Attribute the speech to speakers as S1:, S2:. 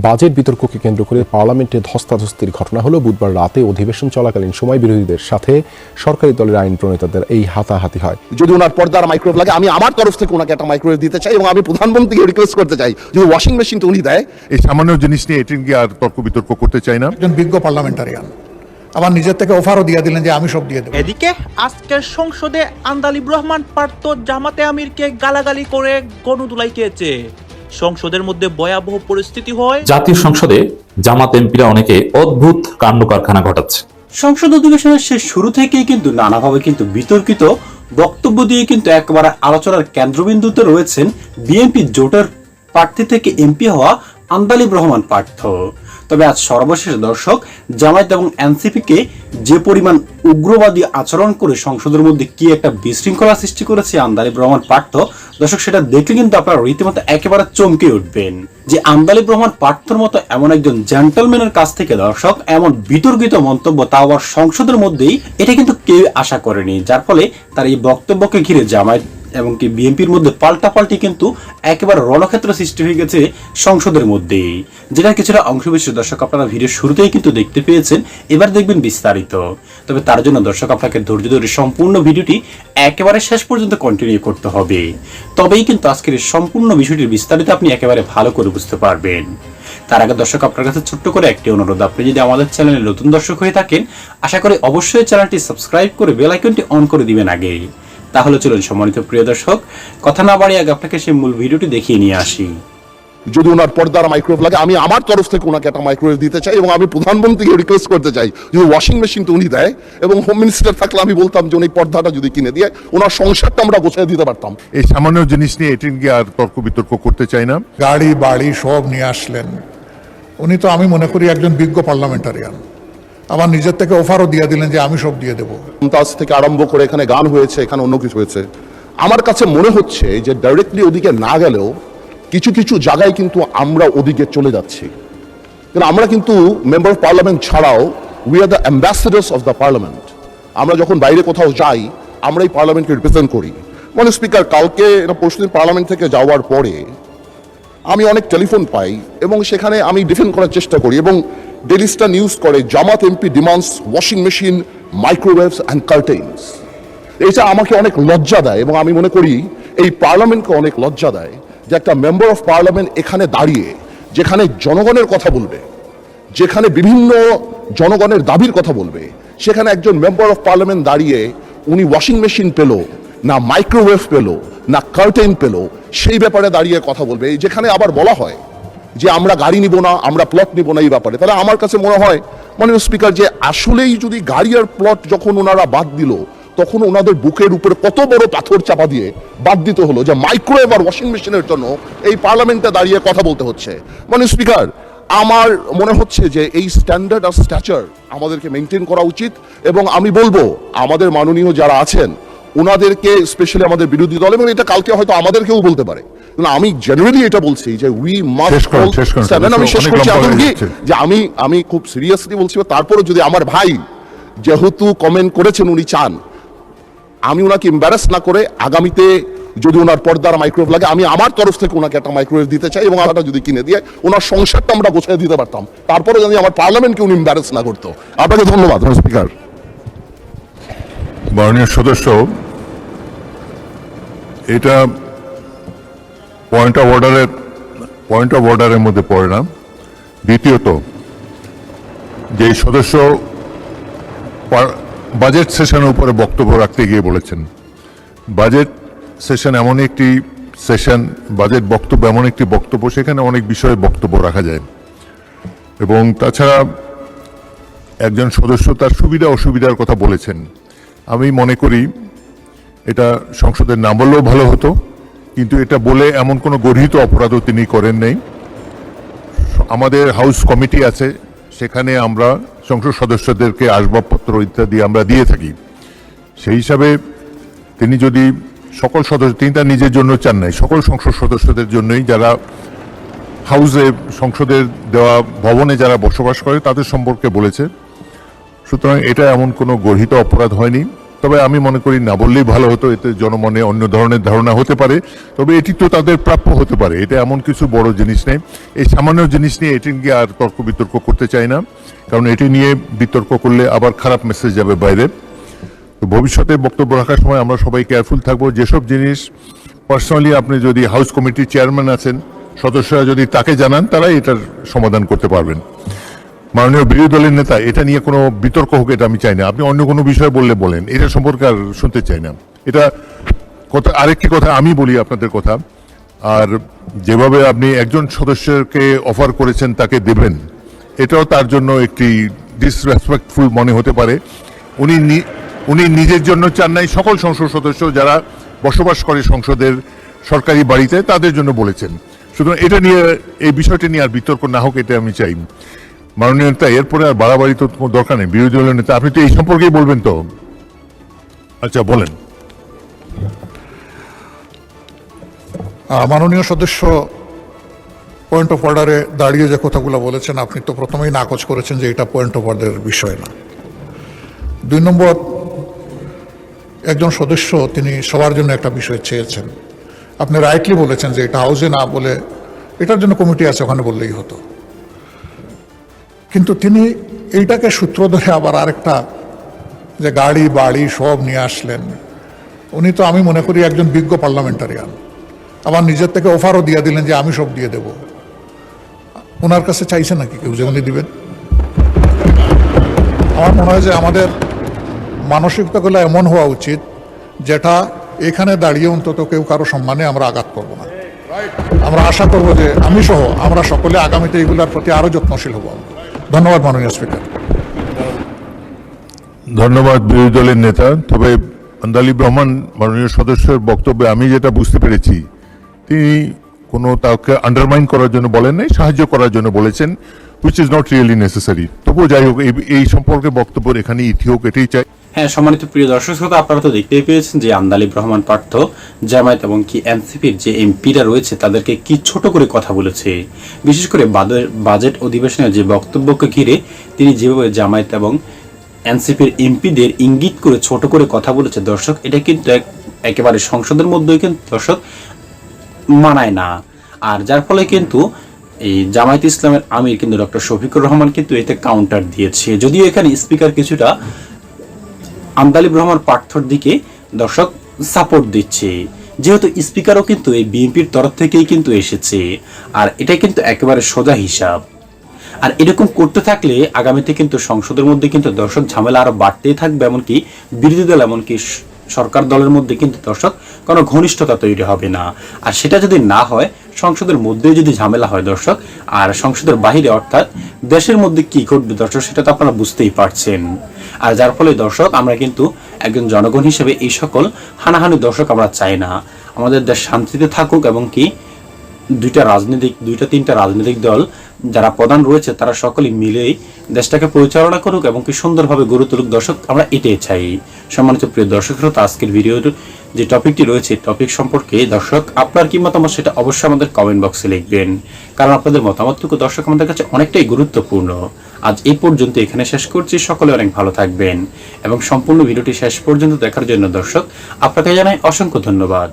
S1: Budget বিতর্ককে কেন্দ্র করে পার্লামেন্টে ধস্তাধস্তির ঘটনা হলো। বুধবার রাতে অধিবেশন চলাকালীন সময় বিরোধীদের সাথে সরকারি দলের আইন প্রণেতাদের এই হাতাহাতি হয়।
S2: যদি ওনার পর্দার মাইক্রোওয়েভ লাগে, আমি আমার তরফ থেকে ওনাকে একটা মাইক্রোওয়েভ দিতে চাই এবং আমি প্রধানমন্ত্রীকে রিকোয়েস্ট করতে চাই যদি ওয়াশিং মেশিন উনি দেয়।
S3: এই সামান্য জিনিস নিয়ে এটি নিয়ে আর তর্ক বিতর্ক করতে চাই না।
S4: একজন বিজ্ঞ পার্লামেন্টারিয়ান আবার নিজের থেকে অফারও দিয়ে দিলেন যে আমি সব দিয়ে দেব।
S5: এদিকে আজকের সংসদে আন্দালিব রহমান পার্থ জামাতে আমিরকে গালাগালি করে গণধুলাই খেয়েছে। সংসদের মধ্যে ভয়াবহ পরিস্থিতি হয়।
S6: জাতীয় সংসদে জামাত এমপিরা অনেকে অদ্ভুত কাণ্ড কারখানা ঘটাচ্ছে।
S7: সংসদ অধিবেশনের শেষ শুরু থেকেই কিন্তু নানাভাবে কিন্তু বিতর্কিত বক্তব্য দিয়ে কিন্তু একেবারে আলোচনার কেন্দ্রবিন্দুতে রয়েছেন বিএনপি জোটের প্রার্থী থেকে এমপি হওয়া আন্দালিব রহমান পার্থ। তবে আজ সর্বশেষ দর্শক, জামায়াত এবং এনসিপিকে যে পরিমাণ উগ্রবাদী আচরণ করে সংসদের মধ্যে কি একটা বিশৃঙ্খলা সৃষ্টি করেছে আন্দালিব রহমান পার্থ, দর্শক সেটা দেখলে কিন্তু আপনারা রীতিমতো একেবারে চমকে উঠবেন যে আন্দালিব রহমান পার্থর মতো এমন একজন জেন্টলম্যানের কাছ থেকে দর্শক এমন বিতর্কিত মন্তব্য, তাও আবার সংসদের মধ্যেই, এটা কিন্তু কেউ আশা করেনি। যার ফলে তার এই বক্তব্যকে ঘিরে জামায়াত এবং কি বিএনপির মধ্যে পাল্টাপাল্টি কিন্তু একেবারে রণক্ষেত্র সৃষ্টি হয়ে গেছে সংসদের মধ্যেই, যেটা কিছুটা অংশবিশেষ দর্শক আপনারা ভিডিও শুরুতেই কিন্তু দেখতে পেয়েছেন। এবার দেখবেন বিস্তারিত। তবে তার জন্য দর্শক আপনাকে ধৈর্য ধরে সম্পূর্ণ ভিডিওটি একেবারে শেষ পর্যন্ত কন্টিনিউ করতে হবে, তবেই কিন্তু আজকের এই সম্পূর্ণ বিষয়টির বিস্তারিত আপনি একেবারে ভালো করে বুঝতে পারবেন। তার আগে দর্শক আপনার কাছে ছোট্ট করে একটি অনুরোধ, আপনি যদি আমাদের চ্যানেলে নতুন দর্শক হয়ে থাকেন, আশা করি অবশ্যই চ্যানেলটি সাবস্ক্রাইব করে বেল আইকনটি অন করে দিবেন আগেই। তাহলে চলুন সম্মানিত প্রিয় দর্শক, কথা না বাড়িয়ে আগে আপনাকে সেই মূল ভিডিওটি দেখিয়ে নিয়ে আসি।
S2: যদি ওনার পর্দার মাইক্রোওয়েভ লাগে, আমি আমার তরফ থেকে ওনাকে একটা মাইক্রোওয়েভ দিতে চাই এবং আমি প্রধানমন্ত্রীকে রিকোয়েস্ট করতে চাই যদি ওয়াশিং মেশিন উনি দেয় এবং হোম মিনিস্টার থাকলে আমি বলতাম যে উনি পর্দাটা যদি কিনে দিয়ে ওনার সংসারটা আমরা গোছায় দিতে পারতাম।
S3: এই সামান্য জিনিস নিয়ে এটি নিয়ে আর তর্ক বিতর্ক করতে চাই না।
S4: গাড়ি বাড়ি সব নিয়ে আসলেন। উনি তো আমি মনে করি একজন বিজ্ঞ পার্লামেন্টারিয়ান আবার নিজের থেকে অফারও দিয়ে দিলেন যে আমি সব দিয়ে দেব।
S2: মমতাজ থেকে আরম্ভ করে এখানে গান হয়েছে, এখানে অন্য কিছু হয়েছে। আমার কাছে মনে হচ্ছে যে ডাইরেক্টলি ওদিকে না গেলেও কিছু কিছু জায়গায় কিন্তু আমরা ওদিকে চলে যাচ্ছি। কিন্তু আমরা কিন্তু মেম্বার অফ পার্লামেন্ট ছাড়াও we are the ambassadors of the parliament. আমরা যখন বাইরে কোথাও যাই, আমরা এই পার্লামেন্টকে রিপ্রেজেন্ট করি। মানে স্পিকার, কালকে পরশুদিন পার্লামেন্ট থেকে যাওয়ার পরে আমি অনেক টেলিফোন পাই এবং সেখানে আমি ডিফেন্ড করার চেষ্টা করি এবং ডেইলি স্টার নিউজ করে Jamaat MP demands washing machine, microwaves and curtains. এটা আমাকে অনেক লজ্জা দেয় এবং আমি মনে করি এই পার্লামেন্টকে অনেক লজ্জা দেয় যে একটা মেম্বার অফ পার্লামেন্ট এখানে দাঁড়িয়ে, যেখানে জনগণের কথা বলবে, যেখানে বিভিন্ন জনগণের দাবির কথা বলবে, সেখানে একজন মেম্বার অফ পার্লামেন্ট দাঁড়িয়ে উনি ওয়াশিং মেশিন পেল না, মাইক্রোওয়েভ পেল না, কার্টেইন পেল, সেই ব্যাপারে দাঁড়িয়ে কথা বলবে। যেখানে আবার বলা হয় যে আমরা গাড়ি নিব না, আমরা প্লট নিব না এই ব্যাপারে, তাহলে আমার কাছে মনে হয় মাননীয় স্পিকার যে আসলেই যদি গাড়ি আর প্লট যখন ওনারা বাদ দিল, তখন ওনাদের বুকের উপরে কত বড় পাথর চাপা দিয়ে বাদ দিতে হলো যে মাইক্রোওয়েভ আর ওয়াশিং মেশিনের জন্য এই পার্লামেন্টে দাঁড়িয়ে কথা বলতে হচ্ছে। মাননীয় স্পিকার, আমার মনে হচ্ছে যে এই স্ট্যান্ডার্ড আর স্ট্যাচার আমাদেরকে মেনটেন করা উচিত এবং আমি বলবো আমাদের মাননীয় যারা আছেন ওনাদেরকে, স্পেশালি আমাদের বিরোধী দল, এবং এটা কালকে হয়তো আমাদেরকেও বলতে পারে, আমি জেনারেলি এটা বলছি যে উই মাস্ট, আমি শেষ করছি যে আমি খুব সিরিয়াসলি বলছি। তারপরে যদি আমার ভাই যেহেতু কমেন্ট করেছেন, উনি চান আমি ওনাকে এম্বারাস না করে আগামীতে যদি ওনার পর্দার মাইক্রোওয়েভ লাগে, আমি আমার তরফ থেকে ওনাকে একটা মাইক্রোওয়েভ দিতে চাই এবং আটা যদি কিনে দিয়ে ওনার সংসারটা আমরা গোছায় দিতে পারতাম, তারপরে যদি আমার পার্লামেন্টকে উনি এম্বারাস না করতো। আপনাকে ধন্যবাদ স্পিকার।
S3: মাননীয় সদস্য, এটা পয়েন্ট অফ অর্ডারের মধ্যে পড়ে না। দ্বিতীয়ত, যে সদস্য বাজেট সেশনের উপরে বক্তব্য রাখতে গিয়ে বলেছেন, বাজেট সেশন এমন একটি সেশন, বাজেট বক্তব্য এমন একটি বক্তব্য, সেখানে অনেক বিষয়ে বক্তব্য রাখা যায় এবং তাছাড়া একজন সদস্য তার সুবিধা অসুবিধার কথা বলেছেন। আমি মনে করি এটা সংসদের না বললেও ভালো হতো, কিন্তু এটা বলে এমন কোনো গর্হিত অপরাধও তিনি করেন নাই। আমাদের হাউস কমিটি আছে, সেখানে আমরা সংসদ সদস্যদেরকে আসবাবপত্র ইত্যাদি আমরা দিয়ে থাকি। সেই হিসাবে তিনি যদি সকল সদস্য, তিনি তার নিজের জন্য চান নাই, সকল সংসদ সদস্যদের জন্যই, যারা হাউসে সংসদের দেওয়া ভবনে যারা বসবাস করে তাদের সম্পর্কে বলেছে। সুতরাং এটা এমন কোনো গর্হিত অপরাধ হয়নি। তবে আমি মনে করি না বললেই ভালো হতো, এতে জনমনে অন্য ধরনের ধারণা হতে পারে। তবে এটি তো তাদের প্রাপ্য হতে পারে, এটা এমন কিছু বড় জিনিস নেই। এই সামান্য জিনিস নিয়ে এটি নিয়ে আর তর্ক বিতর্ক করতে চাই না, কারণ এটি নিয়ে বিতর্ক করলে আবার খারাপ মেসেজ যাবে বাইরে। তো ভবিষ্যতে বক্তব্য রাখার সময় আমরা সবাই কেয়ারফুল থাকবো। যেসব জিনিস পার্সোনালি আপনি যদি হাউস কমিটির চেয়ারম্যান আছেন, সদস্যরা যদি তাকে জানান, তারাই এটার সমাধান করতে পারবেন। মাননীয় বিরোধী দলের নেতা, এটা নিয়ে কোনো বিতর্ক হোক এটা আমি চাই না। আপনি অন্য কোনো বিষয় বললে বলেন, এটা সম্পর্কে আর শুনতে চাই না। এটা কথা, আরেকটি কথা আমি বলি আপনাদের কথা, আর যেভাবে আপনি একজন সদস্যকে অফার করেছেন তাকে দেবেন, এটাও তার জন্য একটি ডিসরেসপেক্টফুল মনে হতে পারে। উনি নিজের জন্য চান নাই, সকল সংসদ সদস্য যারা বসবাস করে সংসদের সরকারি বাড়িতে তাদের জন্য বলেছেন। সুতরাং এটা নিয়ে, এই বিষয়টি নিয়ে আর বিতর্ক না হোক, এটা আমি চাই। মাননীয় নেতা, এরপরে আর বাড়াবাড়ি তো কোনো দরকার নেই। বিরোধী দলের নেতা, আপনি তো এই সম্পর্কেই বলবেন তো? আচ্ছা, বলেন।
S4: মাননীয় সদস্য পয়েন্ট অফ অর্ডারে দাঁড়িয়ে যে কথাগুলো বলেছেন, আপনি তো প্রথমেই নাকচ করেছেন যে এটা পয়েন্ট অফ অর্ডারের বিষয় না। 2 নম্বর, একজন সদস্য তিনি সবার জন্য একটা বিষয় চেয়েছেন। আপনি রাইটলি বলেছেন যে এটা হাউসে না বলে এটার জন্য কমিটি আছে, ওখানে বললেই হতো। কিন্তু তিনি এইটাকে সূত্র ধরে আবার আরেকটা, যে গাড়ি বাড়ি সব নিয়ে আসলেন। উনি তো আমি মনে করি একজন বিজ্ঞ পার্লামেন্টারিয়ান। আবার নিজের থেকে অফারও দিয়ে দিলেন যে আমি সব দিয়ে দেব। ওনার কাছে চাইছেন নাকি কেউ যে উনি দিবেন? আমার মনে হয় যে আমাদের মানসিকতাগুলো এমন হওয়া উচিত যেটা এখানে দাঁড়িয়ে অন্তত কেউ কারো সম্মানে আমরা আঘাত করব না। আমরা আশা করব যে আমি সহ আমরা সকলে আগামীতে এগুলোর প্রতি আরো যত্নশীল হব। ধন্যবাদ মাননীয় স্পিকার।
S3: ধন্যবাদ বিরোধী দলের নেতা। তবে আন্দালিব রহমান মাননীয় সদস্যের বক্তব্যে আমি যেটা বুঝতে পেরেছি, তিনি কোনো তাকে আন্ডারমাইন করার জন্য বলেন নাই, সাহায্য করার জন্য বলেছেন, which is not really necessary. তবুও যাই হোক, এই সম্পর্কে বক্তব্য এখানে ইতি হোক, এটাই চাই।
S7: হ্যাঁ, সম্মানিত প্রিয় দর্শক শ্রোতা, আপনারা তো দেখতেই পেয়েছেন যে আন্দালিব রহমান পার্থ জামায়াত এবং কি এনসিপির যে এমপিরা রয়েছে তাদেরকে কি ছোট করে কথা বলেছে। বিশেষ করে বাজেট অধিবেশনের যে বক্তব্যকে ঘিরে তিনি যেভাবে জামায়াত এবং এনসিপির এমপিদের ইঙ্গিত করে ছোট করে কথা বলেছে, দর্শক, এটা কিন্তু একেবারে সংসদের মধ্যেই কিন্তু দর্শক মানায় না। আর যার ফলে কিন্তু এই জামায়াত ইসলামের আমির কিন্তু ডক্টর শফিকুর রহমান কিন্তু এতে কাউন্টার দিয়েছে। যদিও এখানে স্পিকার কিছুটা আন্দালিব রহমান পার্থর দিকে দর্শক সাপোর্ট দিচ্ছে, যেহেতু স্পিকারও কিন্তু এই বিএনপির তরফ থেকেই কিন্তু এসেছে। আর এটা কিন্তু একেবারে সোজা হিসাব। আর এরকম করতে থাকলে আগামীতে কিন্তু সংসদের মধ্যে কিন্তু দর্শক ঝামেলা আরো বাড়তেই থাকবে, এমনকি বিরোধী দল এমনকি সরকার দলের মধ্যে কিন্তু দর্শক কোনো ঘনিষ্ঠতা তৈরি হবে না। আর সেটা যদি না হয়, সংসদের মধ্যে যদি ঝামেলা হয় দর্শক, আর সংসদের বাহিরে অর্থাৎ দেশের মধ্যে কি ঘটবে দর্শক, সেটা তো আপনারা বুঝতেই পারছেন। আর যার ফলে দর্শক আমরা কিন্তু একজন জনগণ হিসেবে এই সকল হানাহানি দর্শক আমরা চাই না। আমাদের দেশ শান্তিতে থাকুক এবং কি দুইটা তিনটা রাজনৈতিক দল যারা প্রধান রয়েছে তারা সকলেই মিলেই দেশটাকে পরিচালনা করুক এবং কি সুন্দরভাবে গড়ে তুলুক। দর্শক আমরা এটাই চাই। সম্মানিত প্রিয় দর্শক শ্রোতা, আজকের ভিডিওর যে টপিকটি রয়েছে, টপিক সম্পর্কে দর্শক আপনার কি মতামত সেটা অবশ্যই আমাদের কমেন্ট বক্সে লিখবেন, কারণ আপনাদের মতামতটুকু দর্শক আমাদের কাছে অনেকটাই গুরুত্বপূর্ণ। আজ এই পর্যন্ত এখানে শেষ করছি। সকলে অনেক ভালো থাকবেন এবং সম্পূর্ণ ভিডিওটি শেষ পর্যন্ত দেখার জন্য দর্শক আপনাকে জানাই অসংখ্য ধন্যবাদ।